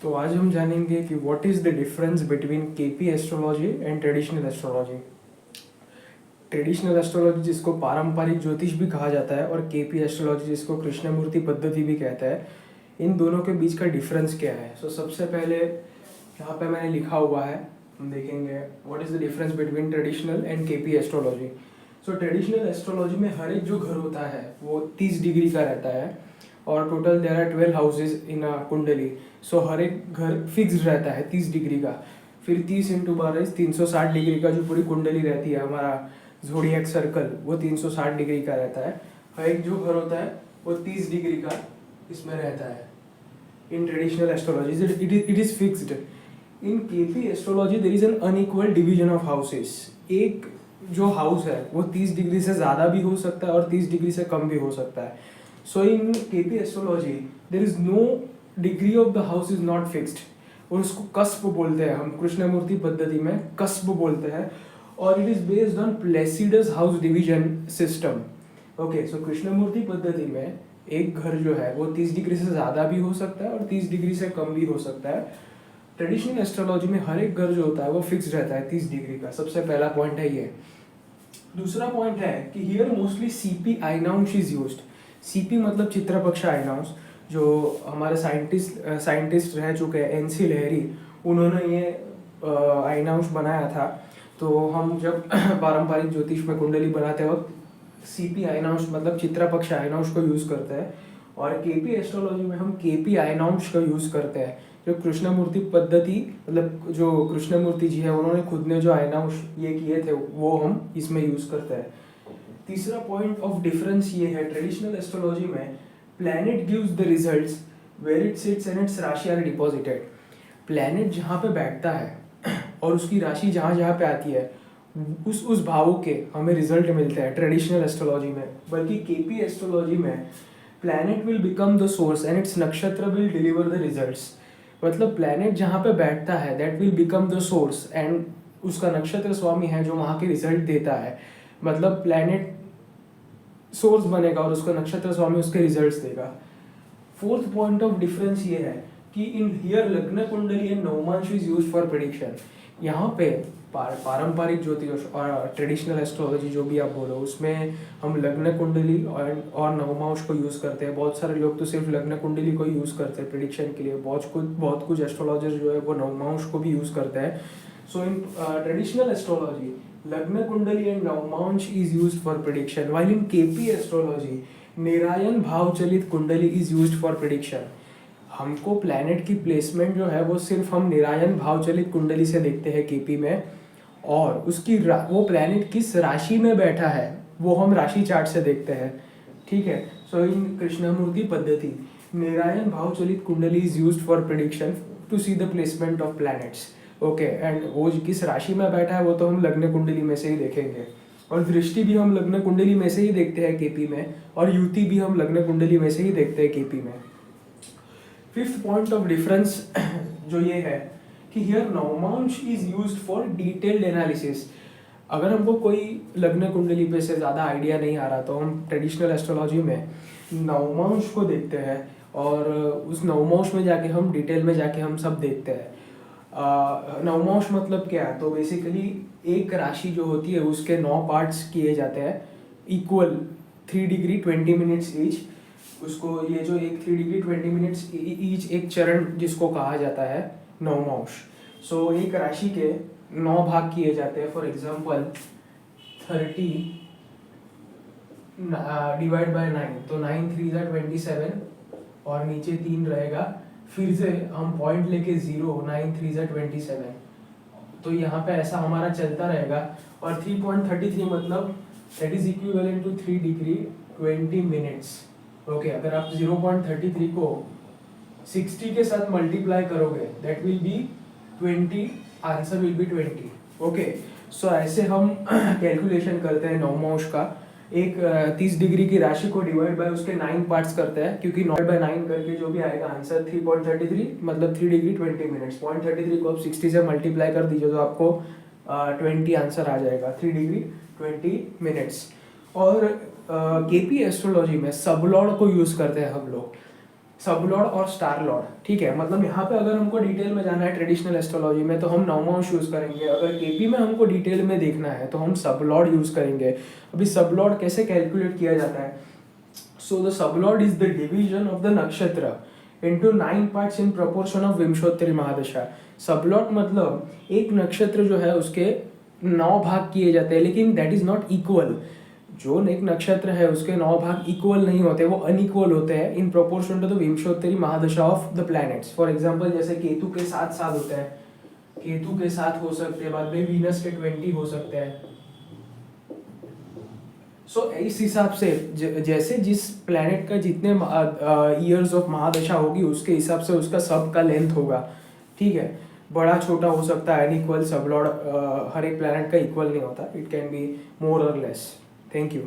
तो आज हम जानेंगे कि what is the difference between KP astrology and traditional astrology. Traditional astrology जिसको पारंपरिक ज्योतिष भी कहा जाता है और केपी एस्ट्रोलॉजी जिसको कृष्णमूर्ति पद्धति भी कहता है, इन दोनों के बीच का डिफरेंस क्या है। सबसे पहले यहाँ पे मैंने लिखा हुआ है, हम देखेंगे what is the difference between traditional and KP astrology. Traditional astrology में हर एक जो घर होता है वो 30 डिग्री का रहता है और total there are 12 houses in a kundli. हर एक घर फिक्स्ड रहता है 30 डिग्री का। फिर 30 इंटू 12 360 डिग्री का जो पूरी कुंडली रहती है, हमारा ज़ोडिएक सर्कल, वो 360 डिग्री का रहता है। हर एक जो घर होता है वो 30 डिग्री का इसमें रहता है। In traditional astrology it is fixed. In KP astrology there is an unequal division of houses. एक जो हाउस है वो 30 डिग्री से ज़्यादा भी हो सकता है और 30 डिग्री से कम भी हो सकता है। In KP astrology there is no degree of the house is not fixed, और उसको कस्प बोलते हैं हम कृष्णमूर्ति पद्धति में, कस्प बोलते हैं। और it is based on Placidus house division system. Okay, so Krishnamurti पद्धति में एक घर जो है वो 30 डिग्री से ज़्यादा भी हो सकता है और 30 डिग्री से कम भी हो सकता है। ट्रेडिशनल एस्ट्रोलॉजी में हर एक घर जो होता है वो फिक्स रहता है 30 डिग्री का। सबसे पहला पॉइंट है ये। दूसरा पॉइंट है कि here mostly CP ayanamsa is used. CP मतलब चित्रपक्ष आइनाउंस, जो हमारे साइंटिस्ट रह चुके हैं एनसी लहरी, उन्होंने ये आइनाउंस बनाया था। तो हम जब पारंपरिक ज्योतिष में कुंडली बनाते वक्त सीपी आइनाउंस मतलब चित्रपक्ष आइनाउंस को यूज़ करते हैं, और केपी एस्ट्रोलॉजी में हम केपी आइनाउंस का यूज़ करते हैं। जो कृष्णमूर्ति पद्धति मतलब जो कृष्णमूर्ति जी है उन्होंने खुद ने जो आइनाउंस ये किए थे वो हम इसमें यूज़ करते हैं। तीसरा पॉइंट ऑफ डिफरेंस ये है, ट्रेडिशनल एस्ट्रोलॉजी में planet gives the results where it sits and its rashi are deposited. Planet जहाँ पे बैठता है और उसकी राशि जहाँ जहाँ पे आती है उस भावों के हमें रिजल्ट मिलते हैं ट्रेडिशनल एस्ट्रोलॉजी में। बल्कि केपी एस्ट्रोलॉजी में planet will become the source and it's नक्षत्र विल डिलीवर द रिजल्ट्स। मतलब प्लैनेट जहाँ पे बैठता है that will become the source and उसका नक्षत्र स्वामी है जो वहाँ के रिजल्ट देता है। मतलब प्लैनेट सोर्स बनेगा और उसका नक्षत्र स्वामी उसके रिजल्ट्स देगा। फोर्थ पॉइंट ऑफ डिफरेंस ये है कि इन here lagna kundli and navamsa is used for prediction. यहाँ पे पारंपरिक ज्योतिष और ट्रेडिशनल एस्ट्रोलॉजी जो भी आप बोलो उसमें हम लग्न कुंडली और नवमांश को यूज़ करते हैं। बहुत सारे लोग तो सिर्फ लग्न कुंडली को यूज़ करते हैं प्रेडिक्शन के लिए। बहुत कुछ एस्ट्रोलॉजर जो है वो नवमांश को भी यूज़ करते हैं। इन traditional astrology lagna kundli and navamsa is used for prediction, while in KP astrology nirayana bhavchalit kundli is used for prediction. हमको प्लैनेट की प्लेसमेंट जो है वो सिर्फ हम निरायन भावचलित कुंडली से देखते हैं केपी में, और उसकी वो प्लैनेट किस राशि में बैठा है वो हम राशि चार्ट से देखते हैं। ठीक है, इन कृष्णमूर्ति पद्धति nirayan bhavchalit kundli is used for prediction to see the placement of planets. Okay, and वो किस राशि में बैठा है वो तो हम लग्न कुंडली में से ही देखेंगे, और दृष्टि भी हम लग्न कुंडली में से ही देखते हैं केपी में, और युति भी हम लग्न कुंडली में से ही देखते हैं केपी में। फिफ्थ पॉइंट ऑफ डिफरेंस जो ये है कि here navamsa is used for detailed analysis. अगर हमको कोई लग्न कुंडली पे से ज़्यादा आइडिया नहीं आ रहा तो हम ट्रेडिशनल एस्ट्रोलॉजी में नवमांश को देखते हैं, और उस नवमांश में जाके हम डिटेल में जाके हम सब देखते हैं। नवमांश मतलब क्या है, तो बेसिकली एक राशि जो होती है उसके 9 पार्ट्स किए जाते हैं इक्वल 3 डिग्री 20 मिनट्स ईच। उसको ये जो एक 3 डिग्री 20 मिनट्स ईच एक चरण जिसको कहा जाता है नवमांश। एक राशि के 9 भाग किए जाते हैं। फॉर एग्जांपल 30 डिवाइड बाय 9, तो 9 3 जा 27 और नीचे 3 रहेगा। फिर से हम पॉइंट लेके 0 9 3 जा 27, तो यहाँ पे ऐसा हमारा चलता रहेगा। और 3.33 मतलब that is equivalent to 3 degree 20 minutes. Okay, अगर आप 0.33 को 60 के साथ मल्टीप्लाई करोगे that will be 20, answer will be 20। Okay, ऐसे हम कैलकुलेशन करते हैं नवमांश का। एक 30 डिग्री की राशि को डिवाइड बाय उसके 9 पार्ट्स करते हैं, क्योंकि 9/9 करके जो भी आएगा आंसर 3.33 मतलब 3 डिग्री 20 मिनट्स। 0.33 को आप 60 से मल्टीप्लाई कर दीजिए तो आपको 20 आंसर आ जाएगा, 3 डिग्री 20 मिनट्स। और केपी एस्ट्रोलॉजी में सबलॉर्ड को यूज़ करते हैं हम लोग। सब लॉर्ड और स्टार लॉर्ड, ठीक है। मतलब यहाँ पे अगर हमको डिटेल में जाना है ट्रेडिशनल एस्ट्रोलॉजी में तो हम नवमांश यूज़ करेंगे, अगर केपी में हमको डिटेल में देखना है तो हम सब लॉर्ड यूज़ करेंगे। अभी सब लॉर्ड कैसे कैलकुलेट किया जाता है? So the sub lord is the division of the nakshatra into 9 parts in proportion of Vimshottari mahadasha. Sub lord मतलब एक नक्षत्र जो है उसके 9 भाग किए जाते हैं, लेकिन दैट इज नॉट इक्वल। जो एक नक्षत्र है उसके 9 भाग इक्वल नहीं होते, वो अनइक्वल होते हैं in proportion to the Vimshottari mahadasha of the planets. For example जैसे केतु के 7 होते हैं, केतु के 7 हो सकते हैं, बाद में वीनस के 20 हो सकते हैं। सो इस हिसाब से जैसे जिस प्लैनेट का जितने ईयर्स ऑफ महादशा होगी उसके हिसाब से उसका सब का लेंथ होगा, ठीक है। बड़ा छोटा हो सकता है, अनइक्वल सब लॉर्ड हर एक प्लैनेट का इक्वल नहीं होता, इट कैन बी मोर और लेस। Thank you.